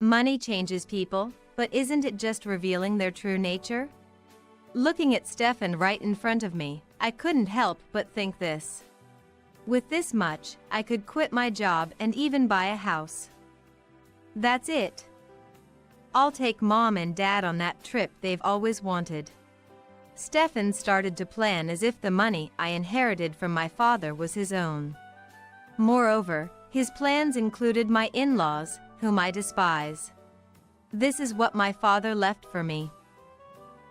Money changes people, but isn't it just revealing their true nature? Looking at Stefan right in front of me, I couldn't help but think this. With this much, I could quit my job and even buy a house. That's it. I'll take Mom and Dad on that trip they've always wanted. Stefan started to plan as if the money I inherited from my father was his own. Moreover, his plans included my in-laws, whom I despise. This is what my father left for me.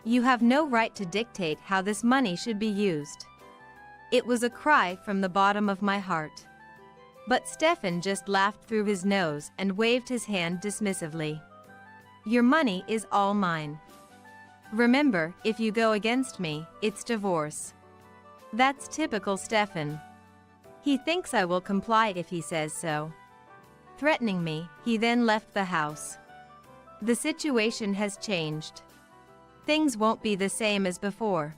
You have no right to dictate how this money should be used. It was a cry from the bottom of my heart. But Stefan just laughed through his nose and waved his hand dismissively. Your money is all mine. Remember, if you go against me, it's divorce. That's typical Stefan. He thinks I will comply if he says so. Threatening me, he then left the house. The situation has changed. Things won't be the same as before.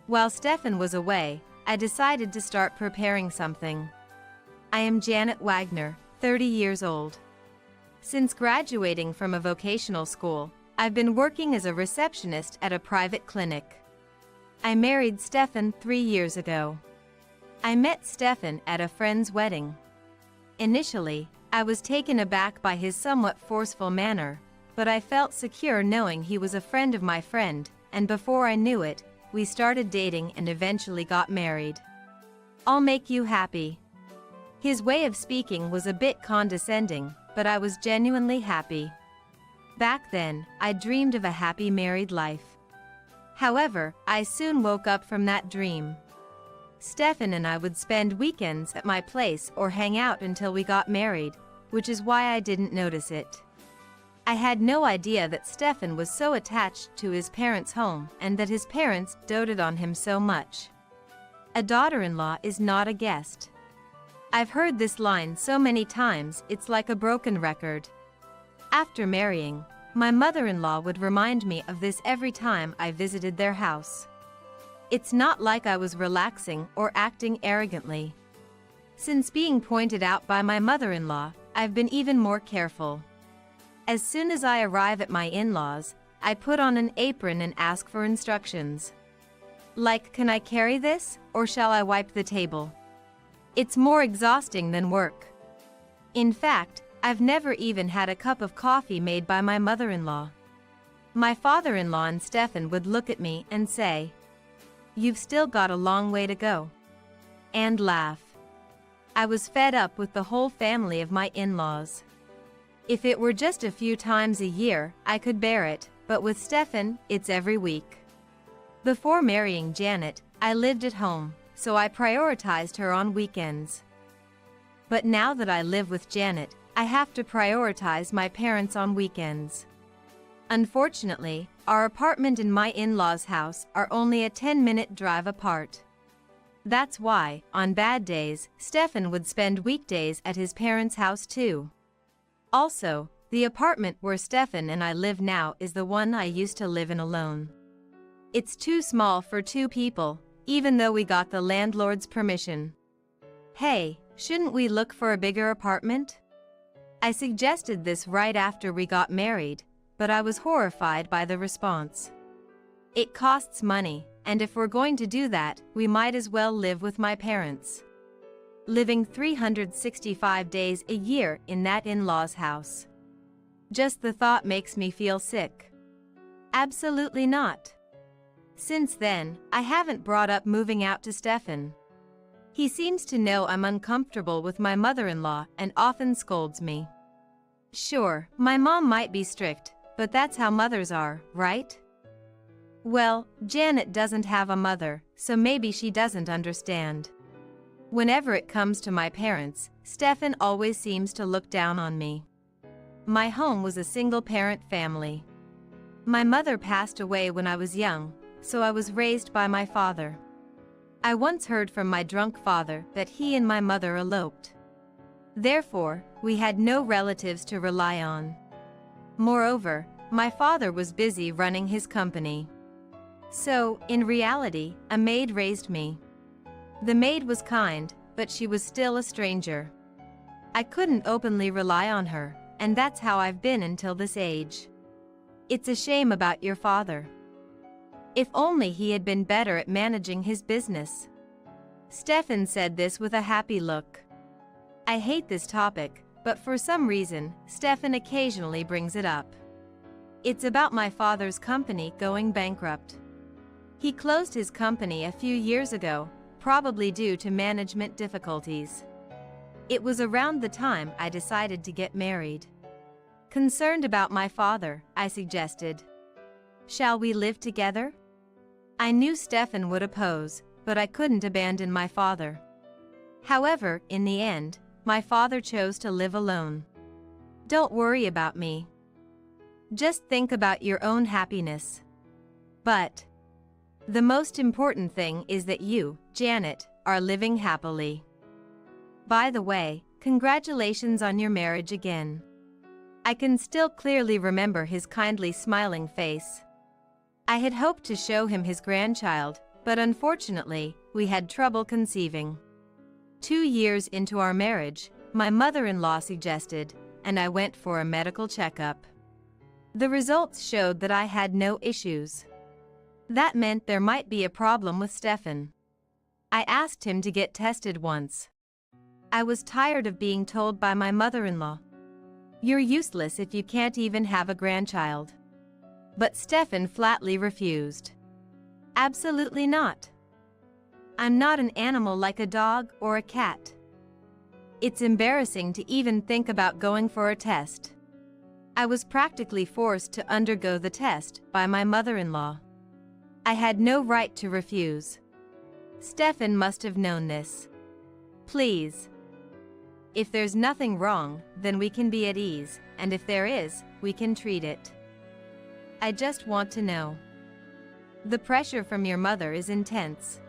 While Stefan was away, I decided to start preparing something. I am Janet Wagner, 30 years old. Since graduating from a vocational school, I've been working as a receptionist at a private clinic. I married Stefan 3 years ago. I met Stefan at a friend's wedding. Initially, I was taken aback by his somewhat forceful manner, but I felt secure knowing he was a friend of my friend, and before I knew it, we started dating and eventually got married. I'll make you happy. His way of speaking was a bit condescending, but I was genuinely happy. Back then, I dreamed of a happy married life. However, I soon woke up from that dream. Stefan and I would spend weekends at my place or hang out until we got married, which is why I didn't notice it. I had no idea that Stefan was so attached to his parents' home and that his parents doted on him so much. A daughter-in-law is not a guest. I've heard this line so many times it's like a broken record. After marrying, my mother-in-law would remind me of this every time I visited their house. It's not like I was relaxing or acting arrogantly. Since being pointed out by my mother-in-law, I've been even more careful. As soon as I arrive at my in-laws, I put on an apron and ask for instructions. Like, can I carry this, or shall I wipe the table? It's more exhausting than work. In fact, I've never even had a cup of coffee made by my mother-in-law. My father-in-law and Stefan would look at me and say, "You've still got a long way to go," and laugh. I was fed up with the whole family of my in-laws. If it were just a few times a year, I could bear it, but with Stefan, it's every week. Before marrying Janet, I lived at home, so I prioritized her on weekends. But now that I live with Janet, I have to prioritize my parents on weekends. Unfortunately, our apartment and my in-laws' house are only a 10-minute drive apart. That's why, on bad days, Stefan would spend weekdays at his parents' house too. Also, the apartment where Stefan and I live now is the one I used to live in alone. It's too small for 2 people, even though we got the landlord's permission. Hey, shouldn't we look for a bigger apartment? I suggested this right after we got married, but I was horrified by the response. It costs money, and if we're going to do that, we might as well live with my parents. Living 365 days a year in that in-laws house. Just the thought makes me feel sick. Absolutely not. Since then, I haven't brought up moving out to Stefan. He seems to know I'm uncomfortable with my mother-in-law and often scolds me. Sure, my mom might be strict, but that's how mothers are, right? Well, Janet doesn't have a mother, so maybe she doesn't understand. Whenever it comes to my parents, Stefan always seems to look down on me. My home was a single-parent family. My mother passed away when I was young, so I was raised by my father. I once heard from my drunk father that he and my mother eloped. Therefore, we had no relatives to rely on. Moreover, my father was busy running his company. So, in reality, a maid raised me. The maid was kind, but she was still a stranger. I couldn't openly rely on her, and that's how I've been until this age. It's a shame about your father. If only he had been better at managing his business." Stefan said this with a happy look. I hate this topic, but for some reason, Stefan occasionally brings it up. It's about my father's company going bankrupt. He closed his company a few years ago, probably due to management difficulties. It was around the time I decided to get married. Concerned about my father, I suggested, "Shall we live together?" I knew Stefan would oppose, but I couldn't abandon my father. However, in the end, my father chose to live alone. "Don't worry about me. Just think about your own happiness. But the most important thing is that you, Janet, are living happily. By the way, congratulations on your marriage again." I can still clearly remember his kindly smiling face. I had hoped to show him his grandchild, but unfortunately, we had trouble conceiving. 2 years into our marriage, my mother-in-law suggested, and I went for a medical checkup. The results showed that I had no issues. That meant there might be a problem with Stefan. I asked him to get tested once. I was tired of being told by my mother-in-law, "You're useless if you can't even have a grandchild." But Stefan flatly refused. "Absolutely not. I'm not an animal like a dog or a cat. It's embarrassing to even think about going for a test." I was practically forced to undergo the test by my mother-in-law. I had no right to refuse. Stefan must have known this. "Please. If there's nothing wrong, then we can be at ease, and if there is, we can treat it. I just want to know. The pressure from your mother is intense."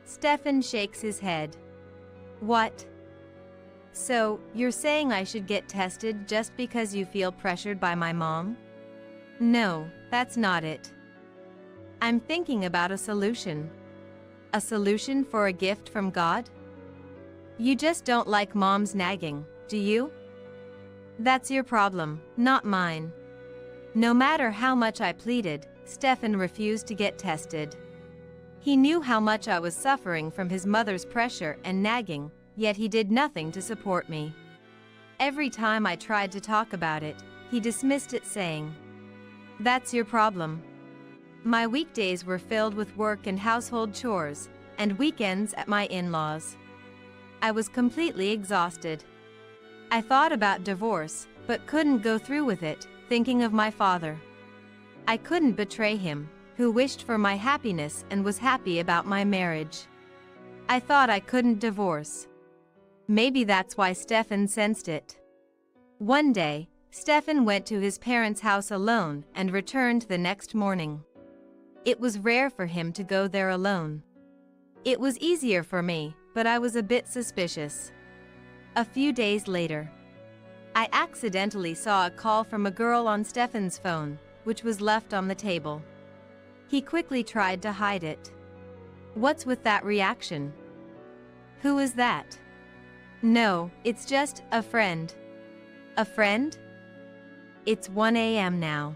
Stefan shakes his head. "What? So, you're saying I should get tested just because you feel pressured by my mom?" "No, that's not it. I'm thinking about a solution. A solution for a gift from God? You just don't like mom's nagging, do you? That's your problem, not mine." No matter how much I pleaded, Stefan refused to get tested. He knew how much I was suffering from his mother's pressure and nagging, yet he did nothing to support me. Every time I tried to talk about it, he dismissed it saying, "That's your problem." My weekdays were filled with work and household chores, and weekends at my in-laws. I was completely exhausted. I thought about divorce, but couldn't go through with it, thinking of my father. I couldn't betray him, who wished for my happiness and was happy about my marriage. I thought I couldn't divorce. Maybe that's why Stefan sensed it. One day, Stefan went to his parents' house alone and returned the next morning. It was rare for him to go there alone. It was easier for me, but I was a bit suspicious. A few days later, I accidentally saw a call from a girl on Stefan's phone, which was left on the table. He quickly tried to hide it. "What's with that reaction? Who is that?" "No, it's just a friend." "A friend? It's 1 a.m. now.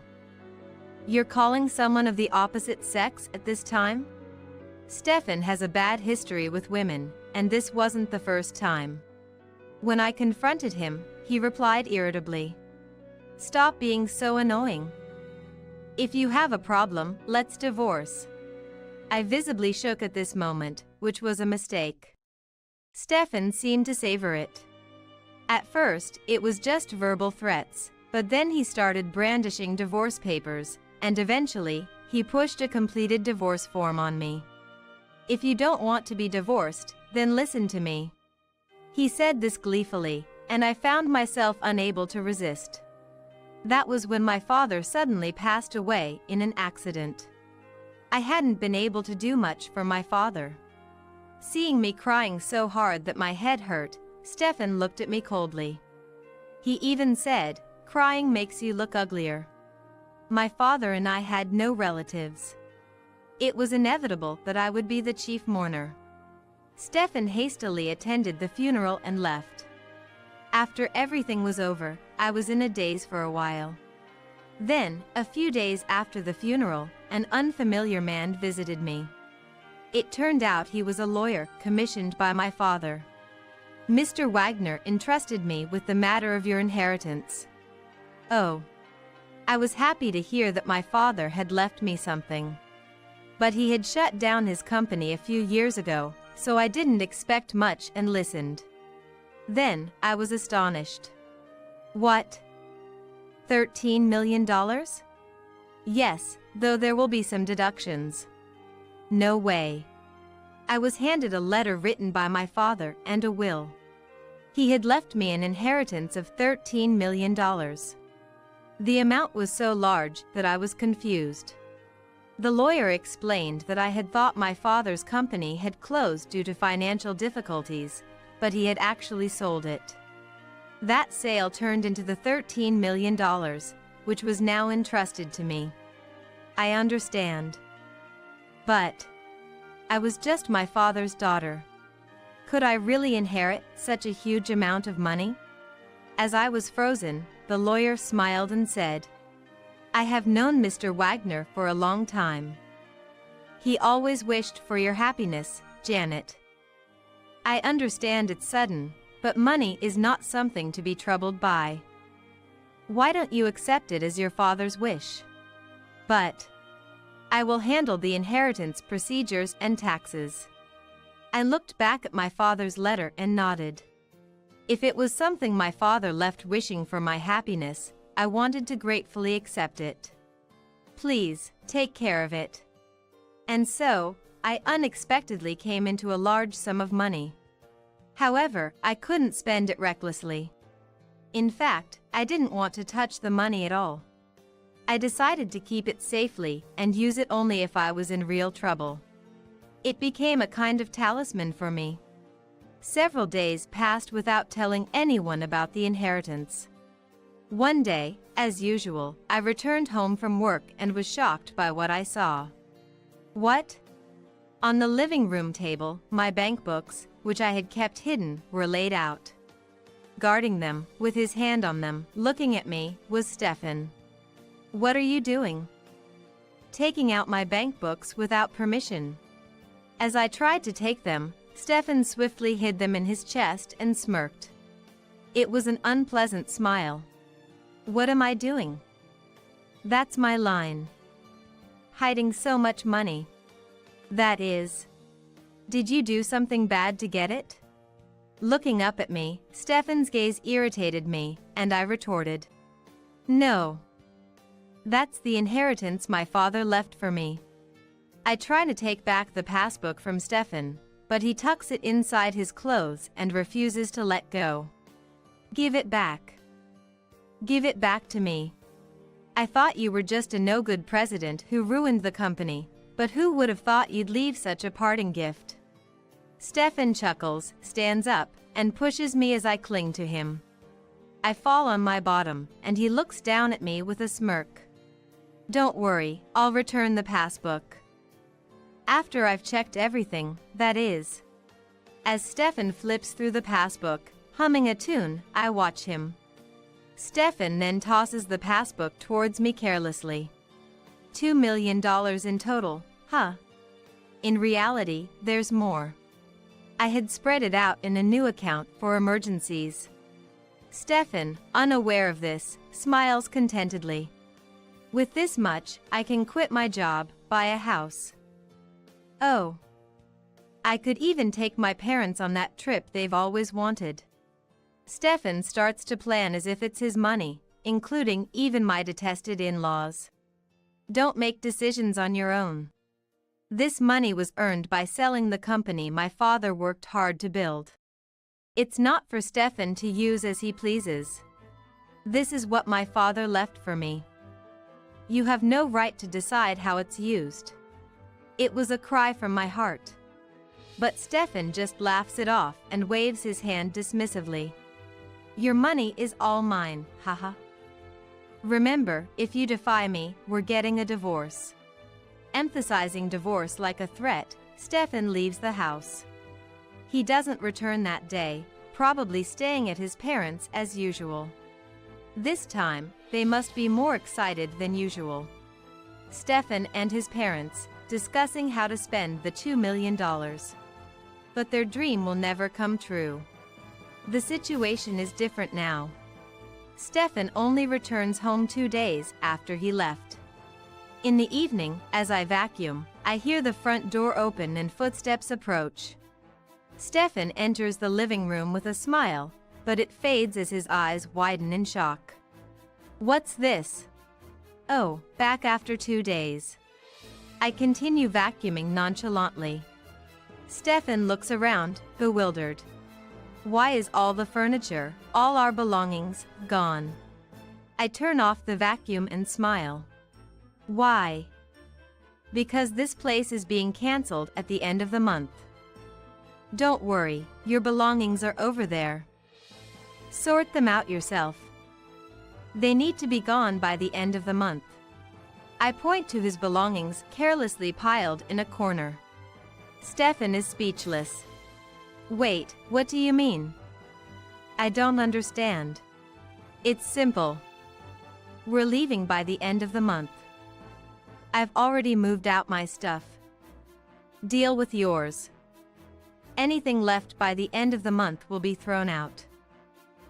You're calling someone of the opposite sex at this time?" Stefan has a bad history with women, and this wasn't the first time. When I confronted him, he replied irritably, "Stop being so annoying. If you have a problem, let's divorce." I visibly shook at this moment, which was a mistake. Stefan seemed to savor it. At first, it was just verbal threats, but then he started brandishing divorce papers, and eventually, he pushed a completed divorce form on me. "If you don't want to be divorced, then listen to me." He said this gleefully, and I found myself unable to resist. That was when my father suddenly passed away in an accident. I hadn't been able to do much for my father. Seeing me crying so hard that my head hurt, Stefan looked at me coldly. He even said, "Crying makes you look uglier." My father and I had no relatives. It was inevitable that I would be the chief mourner. Stefan hastily attended the funeral and left. After everything was over, I was in a daze for a while. Then, a few days after the funeral, an unfamiliar man visited me. It turned out he was a lawyer commissioned by my father. "Mr. Wagner entrusted me with the matter of your inheritance." Oh. I was happy to hear that my father had left me something. But he had shut down his company a few years ago, so I didn't expect much and listened. Then, I was astonished. "What? $13 million? "Yes, though there will be some deductions." "No way." I was handed a letter written by my father and a will. He had left me an inheritance of $13 million. The amount was so large that I was confused. The lawyer explained that I had thought my father's company had closed due to financial difficulties, but he had actually sold it. That sale turned into the $13 million, which was now entrusted to me. I understand. But I was just my father's daughter. Could I really inherit such a huge amount of money? As I was frozen, the lawyer smiled and said, "I have known Mr. Wagner for a long time. He always wished for your happiness, Janet. I understand it's sudden, but money is not something to be troubled by. Why don't you accept it as your father's wish? But I will handle the inheritance procedures and taxes." I looked back at my father's letter and nodded. If it was something my father left wishing for my happiness, I wanted to gratefully accept it. "Please, take care of it." And so, I unexpectedly came into a large sum of money. However, I couldn't spend it recklessly. In fact, I didn't want to touch the money at all. I decided to keep it safely and use it only if I was in real trouble. It became a kind of talisman for me. Several days passed without telling anyone about the inheritance. One day, as usual, I returned home from work and was shocked by what I saw. What? On the living room table, my bank books, which I had kept hidden, were laid out. Guarding them, with his hand on them, looking at me, was Stefan. "What are you doing?" "Taking out my bank books without permission." As I tried to take them, Stefan swiftly hid them in his chest and smirked. It was an unpleasant smile. "What am I doing?" "That's my line. Hiding so much money. That is. Did you do something bad to get it?" Looking up at me, Stefan's gaze irritated me, and I retorted, "No. That's the inheritance my father left for me." I try to take back the passbook from Stefan, but he tucks it inside his clothes and refuses to let go. "Give it back. Give it back to me. I thought you were just a no-good president who ruined the company, but who would have thought you'd leave such a parting gift?" Stefan chuckles, stands up, and pushes me as I cling to him. I fall on my bottom, and he looks down at me with a smirk. "Don't worry, I'll return the passbook. After I've checked everything, that is." As Stefan flips through the passbook, humming a tune, I watch him. Stefan then tosses the passbook towards me carelessly. $2 million in total, huh? In reality, there's more. I had spread it out in a new account for emergencies. Stefan, unaware of this, smiles contentedly. With this much, I can quit my job, buy a house. Oh. I could even take my parents on that trip they've always wanted. Stefan starts to plan as if it's his money, including even my detested in-laws. Don't make decisions on your own. This money was earned by selling the company my father worked hard to build. It's not for Stefan to use as he pleases. This is what my father left for me. You have no right to decide how it's used. It was a cry from my heart. But Stefan just laughs it off and waves his hand dismissively. Your money is all mine, haha. Remember, if you defy me, we're getting a divorce. Emphasizing divorce like a threat, Stefan leaves the house. He doesn't return that day, probably staying at his parents' as usual. This time, they must be more excited than usual. Stefan and his parents, discussing how to spend the $2 million. But their dream will never come true. The situation is different now. Stefan only returns home 2 days after he left. In the evening, as I vacuum, I hear the front door open and footsteps approach. Stefan enters the living room with a smile, but it fades as his eyes widen in shock. What's this? Oh, back after 2 days. I continue vacuuming nonchalantly. Stefan looks around, bewildered. Why is all the furniture, all our belongings, gone? I turn off the vacuum and smile. Why? Because this place is being cancelled at the end of the month. Don't worry, your belongings are over there. Sort them out yourself. They need to be gone by the end of the month. I point to his belongings carelessly piled in a corner. Stefan is speechless. Wait, what do you mean? I don't understand. It's simple. We're leaving by the end of the month. I've already moved out my stuff. Deal with yours. Anything left by the end of the month will be thrown out.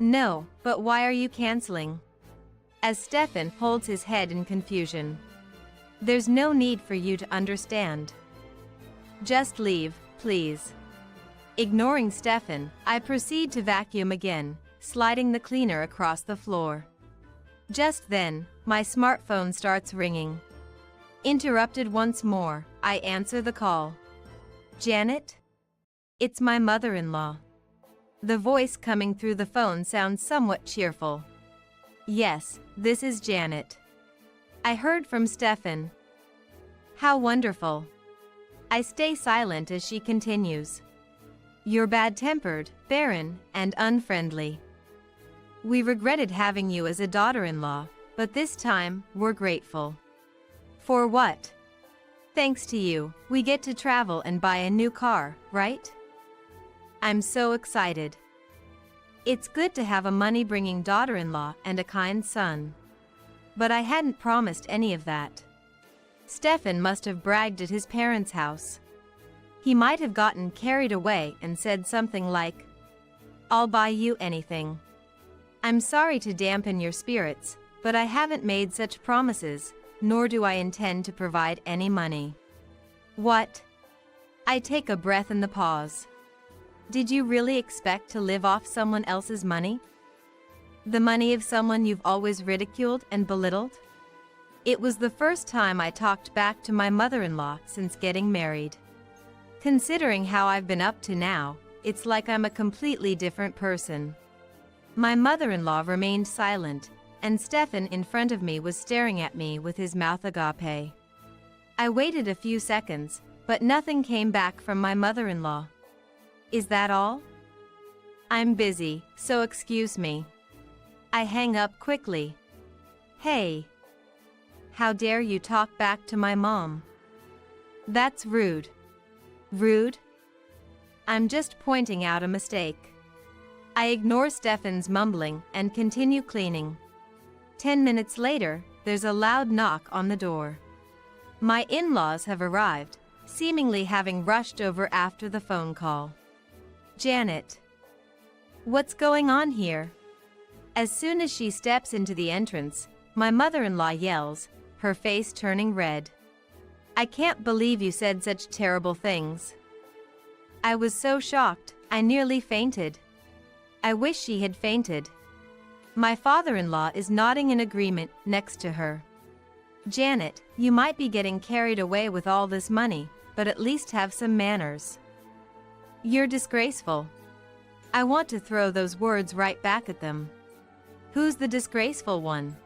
No, but why are you canceling? As Stefan holds his head in confusion. There's no need for you to understand. Just leave, please. Ignoring Stefan, I proceed to vacuum again, sliding the cleaner across the floor. Just then, my smartphone starts ringing. Interrupted once more, I answer the call. Janet? It's my mother-in-law. The voice coming through the phone sounds somewhat cheerful. Yes, this is Janet. I heard from Stefan. How wonderful. I stay silent as she continues. You're bad-tempered, barren, and unfriendly. We regretted having you as a daughter-in-law, but this time, we're grateful. For what? Thanks to you, we get to travel and buy a new car, right? I'm so excited. It's good to have a money-bringing daughter-in-law and a kind son. But I hadn't promised any of that. Stefan must have bragged at his parents' house. He might have gotten carried away and said something like, I'll buy you anything. I'm sorry to dampen your spirits, but I haven't made such promises, nor do I intend to provide any money. What? I take a breath in the pause. Did you really expect to live off someone else's money? The money of someone you've always ridiculed and belittled? It was the first time I talked back to my mother-in-law since getting married. Considering how I've been up to now, it's like I'm a completely different person. My mother-in-law remained silent, and Stefan in front of me was staring at me with his mouth agape. I waited a few seconds, but nothing came back from my mother-in-law. Is that all? I'm busy, so excuse me. I hang up quickly. Hey. How dare you talk back to my mom? That's rude. Rude? I'm just pointing out a mistake. I ignore Stefan's mumbling and continue cleaning. 10 minutes later, there's a loud knock on the door. My in-laws have arrived, seemingly having rushed over after the phone call. Janet. What's going on here? As soon as she steps into the entrance, my mother-in-law yells, her face turning red. I can't believe you said such terrible things. I was so shocked, I nearly fainted. I wish she had fainted. My father-in-law is nodding in agreement next to her. Janet, you might be getting carried away with all this money, but at least have some manners. You're disgraceful. I want to throw those words right back at them. Who's the disgraceful one?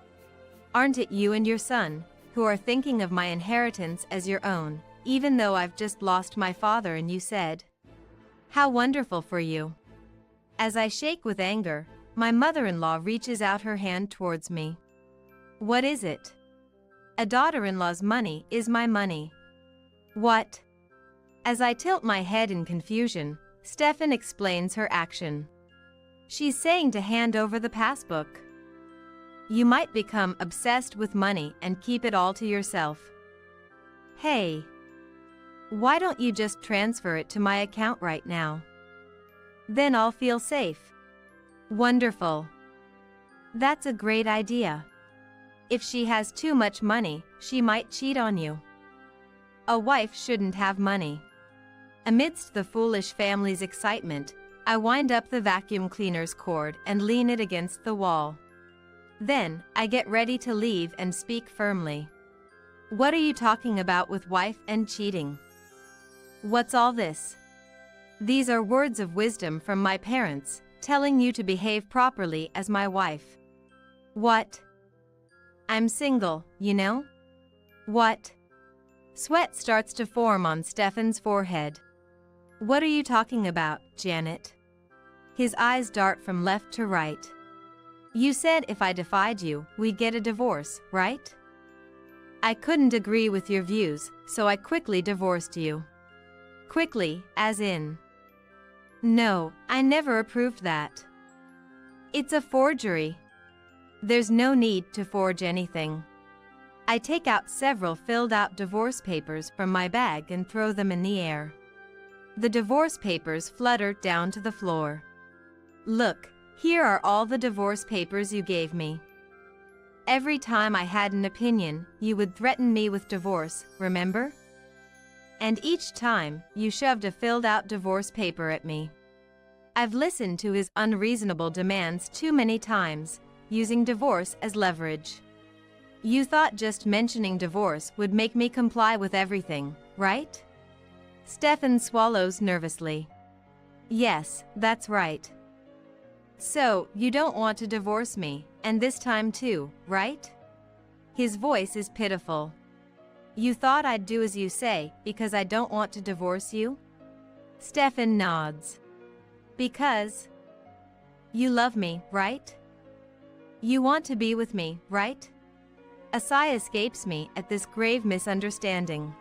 Aren't it you and your son, who are thinking of my inheritance as your own, even though I've just lost my father and you said? How wonderful for you. As I shake with anger, my mother-in-law reaches out her hand towards me. What is it? A daughter-in-law's money is my money. What? As I tilt my head in confusion, Stefan explains her action. She's saying to hand over the passbook. You might become obsessed with money and keep it all to yourself. Hey, why don't you just transfer it to my account right now? Then I'll feel safe. Wonderful. That's a great idea. If she has too much money, she might cheat on you. A wife shouldn't have money. Amidst the foolish family's excitement, I wind up the vacuum cleaner's cord and lean it against the wall. Then, I get ready to leave and speak firmly. What are you talking about with wife and cheating? What's all this? These are words of wisdom from my parents, telling you to behave properly as my wife. What? I'm single, you know? What? Sweat starts to form on Stefan's forehead. What are you talking about, Janet? His eyes dart from left to right. You said if I defied you, we'd get a divorce, right? I couldn't agree with your views, so I quickly divorced you. Quickly, as in. No, I never approved that. It's a forgery. There's no need to forge anything. I take out several filled-out divorce papers from my bag and throw them in the air. The divorce papers flutter down to the floor. Look, here are all the divorce papers you gave me. Every time I had an opinion, you would threaten me with divorce, remember? And each time, you shoved a filled-out divorce paper at me. I've listened to his unreasonable demands too many times, using divorce as leverage. You thought just mentioning divorce would make me comply with everything, right? Stefan swallows nervously. Yes, that's right. So, you don't want to divorce me, and this time too, right? His voice is pitiful. You thought I'd do as you say, because I don't want to divorce you? Stefan nods. Because you love me, right? You want to be with me, right? A sigh escapes me at this grave misunderstanding.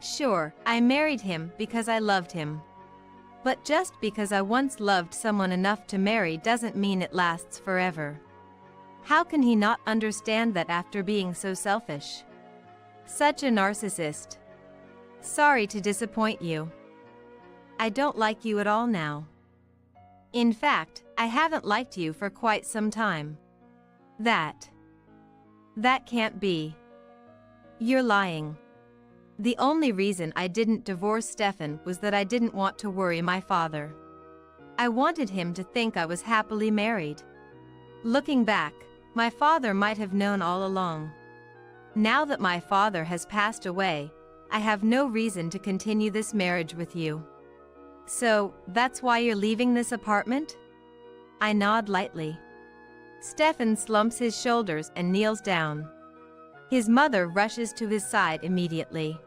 Sure, I married him because I loved him. But just because I once loved someone enough to marry doesn't mean it lasts forever. How can he not understand that after being so selfish? Such a narcissist. Sorry to disappoint you. I don't like you at all now. In fact, I haven't liked you for quite some time. That can't be. You're lying. The only reason I didn't divorce Stefan was that I didn't want to worry my father. I wanted him to think I was happily married. Looking back, my father might have known all along. Now that my father has passed away, I have no reason to continue this marriage with you. So, that's why you're leaving this apartment? I nod lightly. Stefan slumps his shoulders and kneels down. His mother rushes to his side immediately.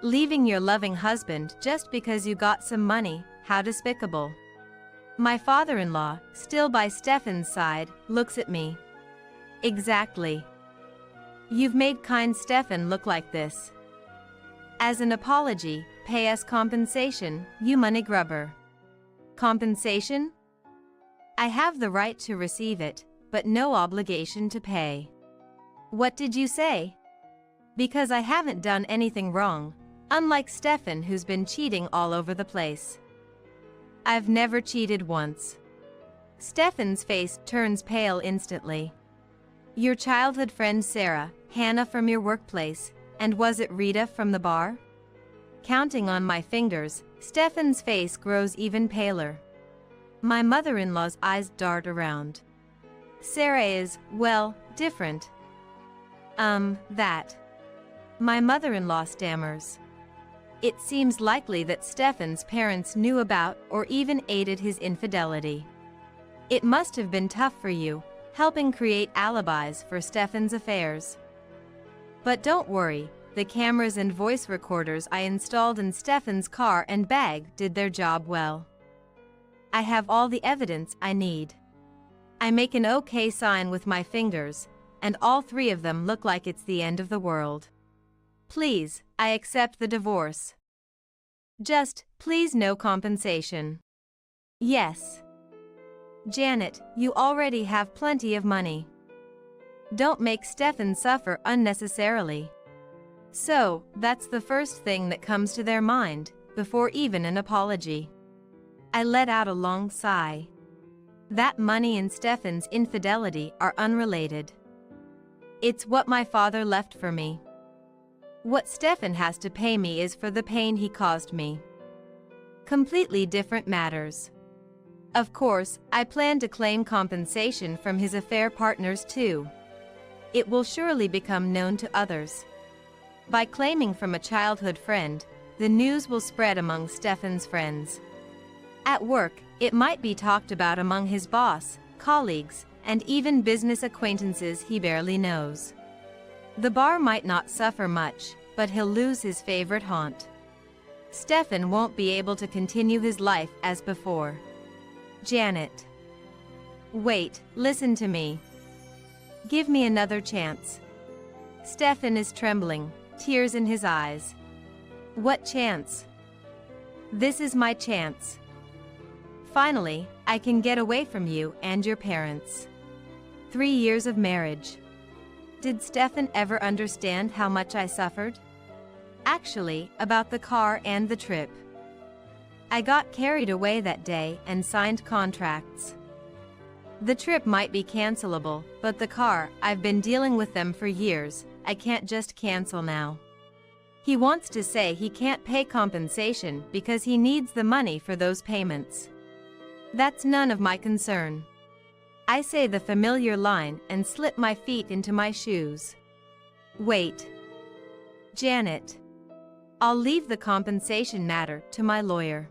Leaving your loving husband just because you got some money, how despicable. My father-in-law, still by Stefan's side, looks at me. Exactly. You've made kind Stefan look like this. As an apology, pay us compensation, you money grubber. Compensation? I have the right to receive it, but no obligation to pay. What did you say? Because I haven't done anything wrong, unlike Stefan who's been cheating all over the place. I've never cheated once. Stefan's face turns pale instantly. Your childhood friend Sarah, Hannah from your workplace, and was it Rita from the bar? Counting on my fingers, Stefan's face grows even paler. My mother-in-law's eyes dart around. Sarah is, well, different. That. My mother-in-law stammers. It seems likely that Stefan's parents knew about or even aided his infidelity. It must have been tough for you, helping create alibis for Stefan's affairs. But don't worry, the cameras and voice recorders I installed in Stefan's car and bag did their job well. I have all the evidence I need. I make an OK sign with my fingers, and all three of them look like it's the end of the world. Please, I accept the divorce. Just, please no compensation. Yes. Janet, you already have plenty of money. Don't make Stefan suffer unnecessarily. So, that's the first thing that comes to their mind, before even an apology. I let out a long sigh. That money and Stefan's infidelity are unrelated. It's what my father left for me. What Stefan has to pay me is for the pain he caused me. Completely different matters. Of course, I plan to claim compensation from his affair partners too. It will surely become known to others. By claiming from a childhood friend, the news will spread among Stefan's friends. At work, it might be talked about among his boss, colleagues, and even business acquaintances he barely knows. The bar might not suffer much, but he'll lose his favorite haunt. Stefan won't be able to continue his life as before. Janet. Wait, listen to me. Give me another chance. Stefan is trembling, tears in his eyes. What chance? This is my chance. Finally, I can get away from you and your parents. 3 years of marriage. Did Stefan ever understand how much I suffered? Actually, about the car and the trip. I got carried away that day and signed contracts. The trip might be cancelable, but the car, I've been dealing with them for years, I can't just cancel now. He wants to say he can't pay compensation because he needs the money for those payments. That's none of my concern. I say the familiar line and slip my feet into my shoes. Wait. Janet. I'll leave the compensation matter to my lawyer.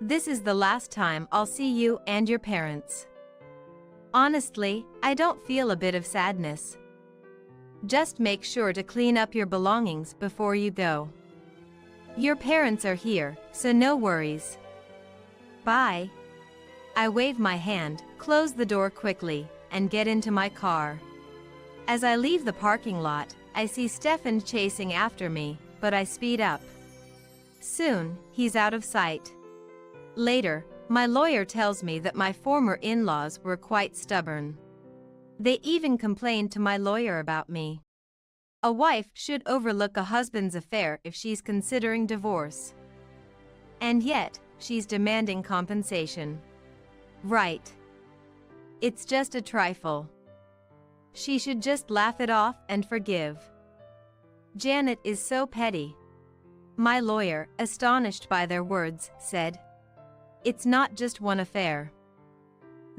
This is the last time I'll see you and your parents. Honestly, I don't feel a bit of sadness. Just make sure to clean up your belongings before you go. Your parents are here, so no worries. Bye. I wave my hand, close the door quickly, and get into my car. As I leave the parking lot, I see Stefan chasing after me, but I speed up. Soon, he's out of sight. Later, my lawyer tells me that my former in-laws were quite stubborn. They even complained to my lawyer about me. A wife should overlook a husband's affair if she's considering divorce. And yet, she's demanding compensation. Right. It's just a trifle. She should just laugh it off and forgive. Janet is so petty. My lawyer, astonished by their words, said, "It's not just one affair.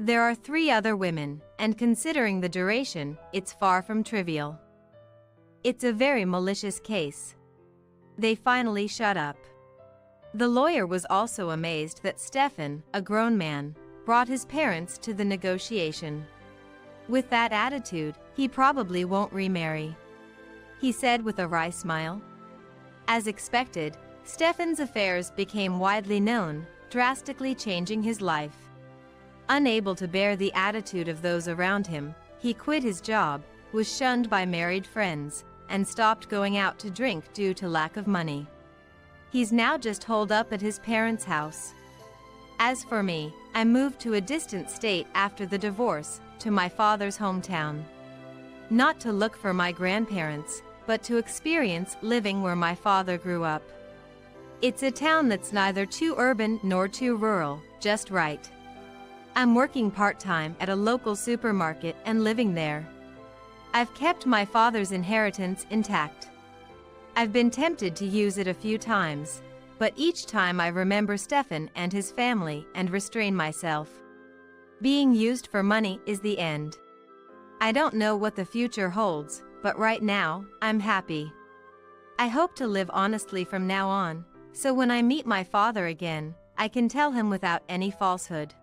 There are 3 other women, and considering the duration, it's far from trivial. It's a very malicious case." They finally shut up. The lawyer was also amazed that Stefan, a grown man, brought his parents to the negotiation. With that attitude, he probably won't remarry, he said with a wry smile. As expected, Stefan's affairs became widely known, drastically changing his life. Unable to bear the attitude of those around him, he quit his job, was shunned by married friends, and stopped going out to drink due to lack of money. He's now just holed up at his parents' house. As for me, I moved to a distant state after the divorce, to my father's hometown. Not to look for my grandparents, but to experience living where my father grew up. It's a town that's neither too urban nor too rural, just right. I'm working part-time at a local supermarket and living there. I've kept my father's inheritance intact. I've been tempted to use it a few times, but each time I remember Stefan and his family and restrain myself. Being used for money is the end. I don't know what the future holds, but right now, I'm happy. I hope to live honestly from now on, so when I meet my father again, I can tell him without any falsehood.